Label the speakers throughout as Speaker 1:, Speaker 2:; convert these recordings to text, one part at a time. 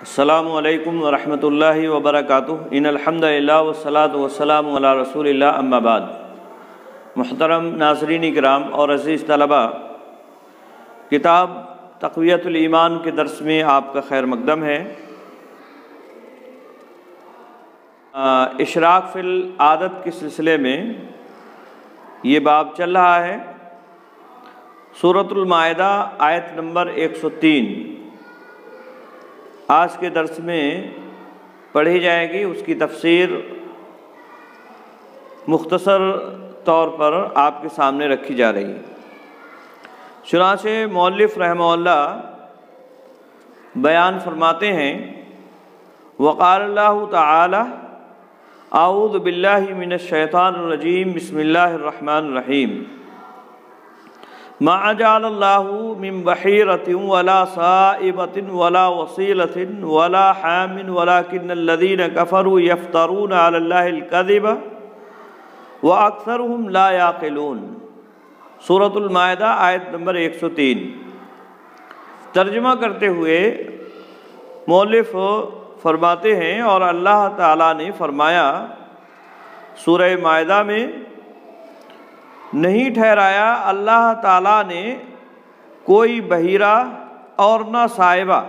Speaker 1: السلام علیکم ورحمۃ اللہ وبرکاتہ۔ ان الحمدللہ والصلاۃ والسلام علی رسول اللہ، اما بعد۔ محترم ناظرین کرام اور عزیز طلبہ، کتاب تقویۃ الایمان کے درس میں آپ کا خیر مقدم ہے۔ اشراق فی العادت کے سلسلے میں یہ باب چل رہا ہے۔ سورۃ المائدہ آیت نمبر 103 آج کے درس میں پڑھی جائے گی۔ اس کی تفسیر مختصر طور پر آپ کے سامنے رکھی جا رہی ہے۔ چنانچہ مؤلف رحمہ اللہ بیان فرماتے ہیں، وقال اللہ تعالی اعوذ باللہ من الشیطان الرجیم بسم اللہ الرحمن الرحیم ما جعل اللہ من بحیرۃ ولا صائبۃ ولا وصیلۃ ولا حام ولکن الذین کفروا یفترون علی اللہ الکذب واکثرهم لا یعقلون۔ سورۃ المائدہ آیت نمبر 103۔ ترجمہ کرتے ہوئے مؤلف فرماتے ہیں، اور اللہ تعالیٰ نے فرمایا سورہ مائدہ میں، نہیں ٹھہرایا اللہ تعالیٰ نے کوئی بحیرہ اور نہ صائبہ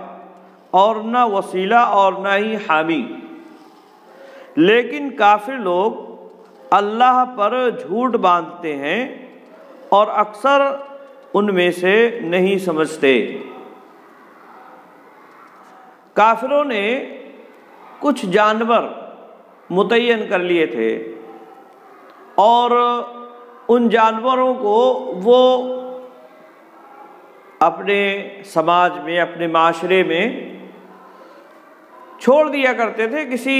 Speaker 1: اور نہ وسیلہ اور نہ ہی حامی، لیکن کافر لوگ اللہ پر جھوٹ باندھتے ہیں اور اکثر ان میں سے نہیں سمجھتے۔ کافروں نے کچھ جانور متعین کر لیے تھے اور ان جانوروں کو وہ اپنے سماج میں، اپنے معاشرے میں چھوڑ دیا کرتے تھے کسی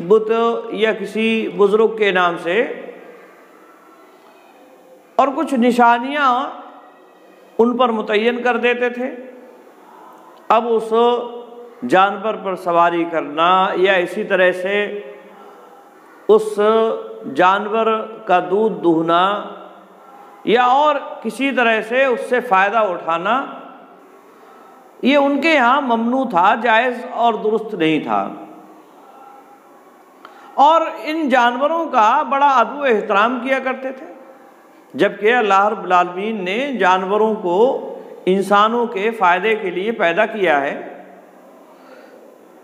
Speaker 1: بت یا کسی بزرگ کے نام سے، اور کچھ نشانیاں ان پر متعین کر دیتے تھے۔ اب اس جانور پر سواری کرنا یا اسی طرح سے اس جانور کا دودھ دہنا یا اور کسی طرح سے اس سے فائدہ اٹھانا، یہ ان کے یہاں ممنوع تھا، جائز اور درست نہیں تھا۔ اور ان جانوروں کا بڑا ادب و احترام کیا کرتے تھے، جبکہ اللہ رب العالمین نے جانوروں کو انسانوں کے فائدے کے لیے پیدا کیا ہے۔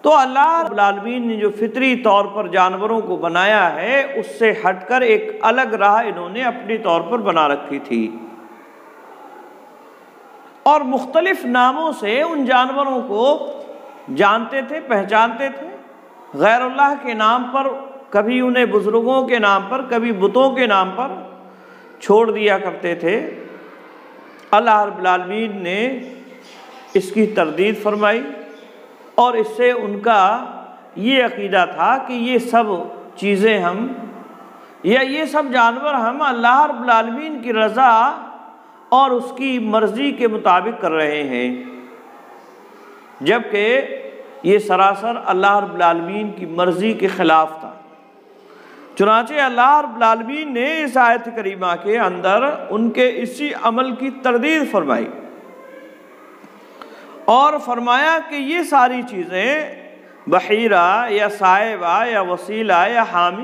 Speaker 1: تو اللہ رب العالمین نے جو فطری طور پر جانوروں کو بنایا ہے، اس سے ہٹ کر ایک الگ راہ انہوں نے اپنی طور پر بنا رکھی تھی، اور مختلف ناموں سے ان جانوروں کو جانتے تھے، پہچانتے تھے۔ غیر اللہ کے نام پر، کبھی انہیں بزرگوں کے نام پر، کبھی بتوں کے نام پر چھوڑ دیا کرتے تھے۔ اللہ رب العالمین نے اس کی تردید فرمائی، اور اس سے ان کا یہ عقیدہ تھا کہ یہ سب چیزیں ہم یا یہ سب جانور ہم اللہ رب العالمین کی رضا اور اس کی مرضی کے مطابق کر رہے ہیں، جبکہ یہ سراسر اللہ رب العالمین کی مرضی کے خلاف تھا۔ چنانچہ اللہ رب العالمین نے اس آیت کریمہ کے اندر ان کے اسی عمل کی تردید فرمائی، اور فرمایا کہ یہ ساری چیزیں بحیرہ یا صائبہ یا وسیلہ یا حامی،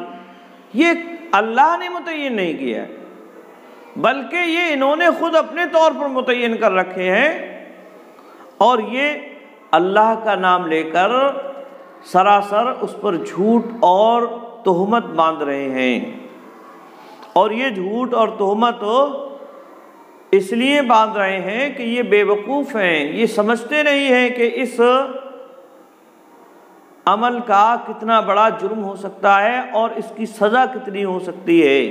Speaker 1: یہ اللہ نے متعین نہیں کیا ہے، بلکہ یہ انہوں نے خود اپنے طور پر متعین کر رکھے ہیں، اور یہ اللہ کا نام لے کر سراسر اس پر جھوٹ اور تہمت باندھ رہے ہیں۔ اور یہ جھوٹ اور تہمت اس لیے باندھ رہے ہیں کہ یہ بے وقوف ہیں، یہ سمجھتے نہیں ہیں کہ اس عمل کا کتنا بڑا جرم ہو سکتا ہے اور اس کی سزا کتنی ہو سکتی ہے۔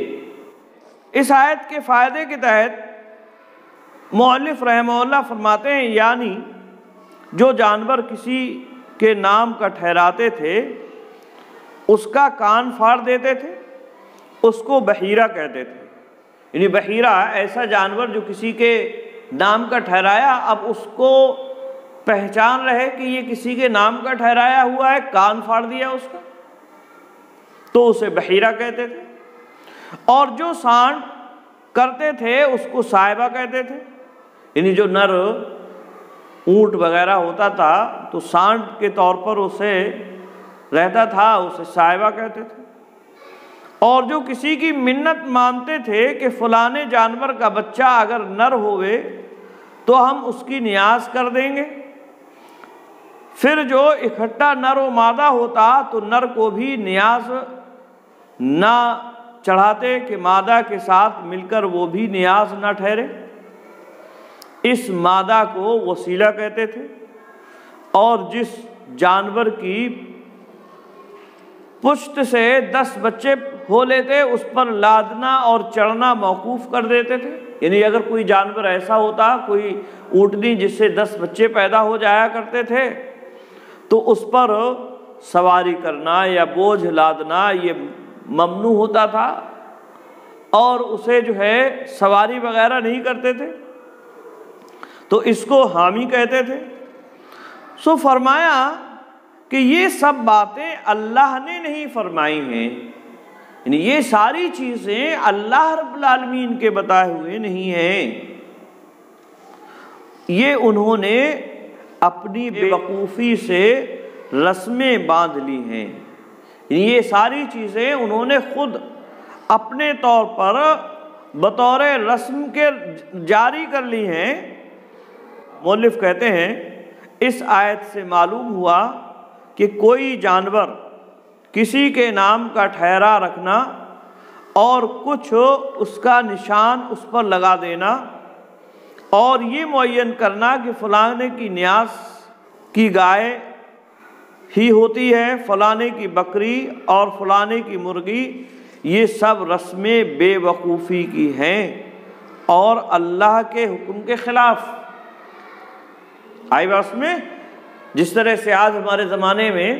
Speaker 1: اس آیت کے فائدے کے تحت مؤلف رحمہ اللہ فرماتے ہیں، یعنی جو جانور کسی کے نام کا ٹھہراتے تھے، اس کا کان پھاڑ دیتے تھے، اس کو بحیرہ کہتے تھے۔ یعنی بحیرہ ایسا جانور جو کسی کے نام کا ٹھہرایا، اب اس کو پہچان رہے کہ یہ کسی کے نام کا ٹھہرایا ہوا ہے، کان پھاڑ دیا اس کا، تو اسے بحیرہ کہتے تھے۔ اور جو سانڈ کرتے تھے اس کو صائبہ کہتے تھے، یعنی جو نر اونٹ وغیرہ ہوتا تھا تو سانڈ کے طور پر اسے رہتا تھا، اسے صاحبہ کہتے تھے۔ اور جو کسی کی منت مانتے تھے کہ فلانے جانور کا بچہ اگر نر ہوئے تو ہم اس کی نیاز کر دیں گے، پھر جو اکٹھا نر و مادہ ہوتا تو نر کو بھی نیاز نہ چڑھاتے کہ مادہ کے ساتھ مل کر وہ بھی نیاز نہ ٹھہرے۔ اس مادہ کو وسیلہ کہتے تھے، اور جس جانور کی پشت سے 10 بچے ہو لیتے اس پر لادنا اور چڑھنا موقوف کر دیتے تھے۔ یعنی اگر کوئی جانور ایسا ہوتا، کوئی اونٹنی جس سے 10 بچے پیدا ہو جایا کرتے تھے، تو اس پر سواری کرنا یا بوجھ لادنا یہ ممنوع ہوتا تھا، اور اسے جو ہے سواری وغیرہ نہیں کرتے تھے، تو اس کو حامی کہتے تھے۔ سو فرمایا کہ یہ سب باتیں اللہ نے نہیں فرمائی ہیں، یعنی یہ ساری چیزیں اللہ رب العالمین کے بتائے ہوئے نہیں ہیں، یہ انہوں نے اپنی بے وقوفی سے رسمیں باندھ لی ہیں، یہ ساری چیزیں انہوں نے خود اپنے طور پر بطور رسم کے جاری کر لی ہیں۔ مؤلف کہتے ہیں اس آیت سے معلوم ہوا کہ کوئی جانور کسی کے نام کا ٹھہرا رکھنا اور کچھ اس کا نشان اس پر لگا دینا، اور یہ معین کرنا کہ فلانے کی نیاز کی گائے ہی ہوتی ہے، فلانے کی بکری اور فلانے کی مرغی، یہ سب رسمیں بے وقوفی کی ہیں اور اللہ کے حکم کے خلاف۔ آئی بات میں؟ جس طرح سے آج ہمارے زمانے میں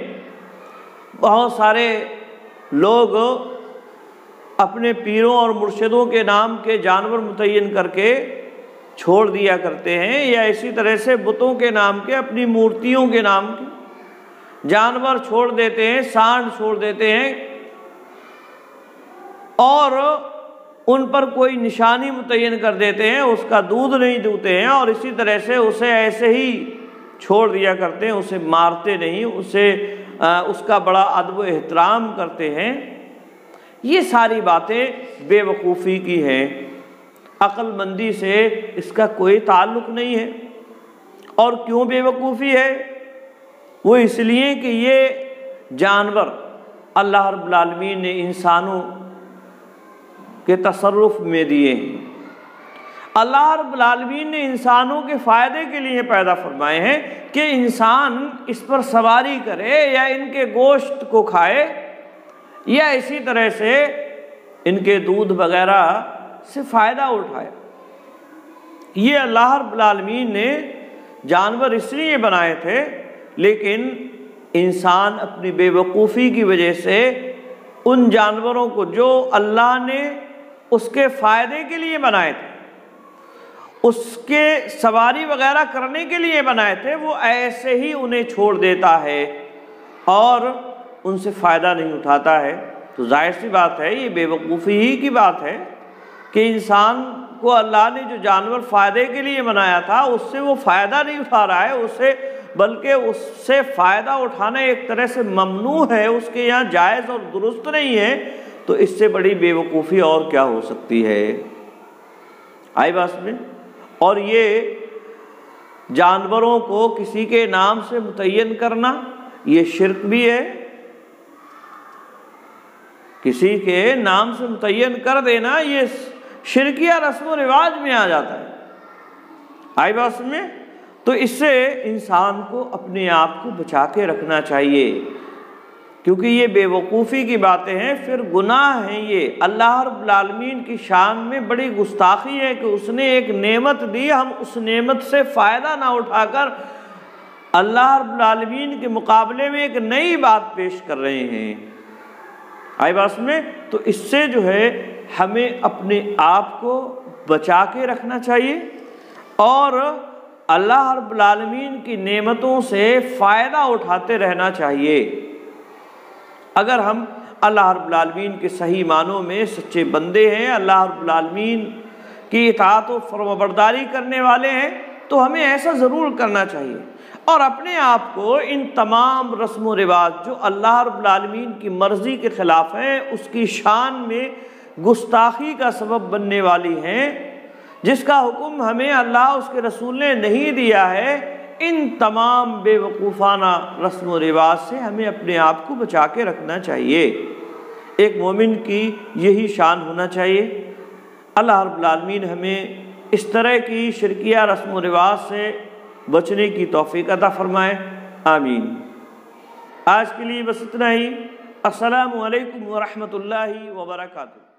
Speaker 1: بہت سارے لوگ اپنے پیروں اور مرشدوں کے نام کے جانور متعین کر کے چھوڑ دیا کرتے ہیں، یا اسی طرح سے بتوں کے نام کے، اپنی مورتیوں کے نام کے جانور چھوڑ دیتے ہیں، سانڈ چھوڑ دیتے ہیں، اور ان پر کوئی نشانی متعین کر دیتے ہیں، اس کا دودھ نہیں دوتے ہیں، اور اسی طرح سے اسے ایسے ہی چھوڑ دیا کرتے ہیں، اسے مارتے نہیں، اس کا بڑا ادب و احترام کرتے ہیں۔ یہ ساری باتیں بے وقوفی کی ہیں، عقل مندی سے اس کا کوئی تعلق نہیں ہے۔ اور کیوں بے وقوفی ہے؟ وہ اس لیے کہ یہ جانور اللہ رب العالمین نے انسانوں کے تصرف میں دیے ہیں، اللہ رب العالمین نے انسانوں کے فائدے کے لیے پیدا فرمائے ہیں کہ انسان اس پر سواری کرے یا ان کے گوشت کو کھائے، یا اسی طرح سے ان کے دودھ وغیرہ سے فائدہ اٹھائے۔ یہ اللہ رب العالمین نے جانور اس لیے بنائے تھے، لیکن انسان اپنی بے وقوفی کی وجہ سے ان جانوروں کو جو اللہ نے اس کے فائدے کے لیے بنائے تھے، اس کے سواری وغیرہ کرنے کے لیے بنائے تھے، وہ ایسے ہی انہیں چھوڑ دیتا ہے اور ان سے فائدہ نہیں اٹھاتا ہے۔ تو ظاہر سی بات ہے، یہ بے وقوفی ہی کی بات ہے کہ انسان کو اللہ نے جو جانور فائدے کے لیے بنایا تھا اس سے وہ فائدہ نہیں اٹھا رہا ہے، بلکہ اس سے فائدہ اٹھانا ایک طرح سے ممنوع ہے، اس کے یہاں جائز اور درست نہیں ہے۔ تو اس سے بڑی بے وقوفی اور کیا ہو سکتی ہے؟ آئی بات میں؟ اور یہ جانوروں کو کسی کے نام سے متعین کرنا یہ شرک بھی ہے، کسی کے نام سے متعین کر دینا یہ شرکیہ رسم و رواج میں آ جاتا ہے۔ آئی بات میں؟ تو اس سے انسان کو اپنے آپ کو بچا کے رکھنا چاہیے، کیونکہ یہ بے وقوفی کی باتیں ہیں، پھر گناہ ہیں۔ یہ اللہ رب العالمین کی شان میں بڑی گستاخی ہے کہ اس نے ایک نعمت دی، ہم اس نعمت سے فائدہ نہ اٹھا کر اللہ رب العالمین کے مقابلے میں ایک نئی بات پیش کر رہے ہیں۔ آئی بات میں؟ تو اس سے جو ہے ہمیں اپنے آپ کو بچا کے رکھنا چاہیے اور اللہ رب العالمین کی نعمتوں سے فائدہ اٹھاتے رہنا چاہیے۔ اگر ہم اللہ رب العالمین کے صحیح معنوں میں سچے بندے ہیں، اللہ رب العالمین کی اطاعت و فرمانبرداری کرنے والے ہیں، تو ہمیں ایسا ضرور کرنا چاہیے، اور اپنے آپ کو ان تمام رسم و رواج جو اللہ رب العالمین کی مرضی کے خلاف ہیں، اس کی شان میں گستاخی کا سبب بننے والی ہیں، جس کا حکم ہمیں اللہ اس کے رسول نے نہیں دیا ہے، ان تمام بے وقوفانہ رسم و رواج سے ہمیں اپنے آپ کو بچا کے رکھنا چاہیے۔ ایک مومن کی یہی شان ہونا چاہیے۔ اللہ رب العالمین ہمیں اس طرح کی شرکیہ رسم و رواج سے بچنے کی توفیق عطا فرمائے، آمین۔ آج کے لیے بس اتنا ہی۔ السلام علیکم ورحمۃ اللہ وبرکاتہ۔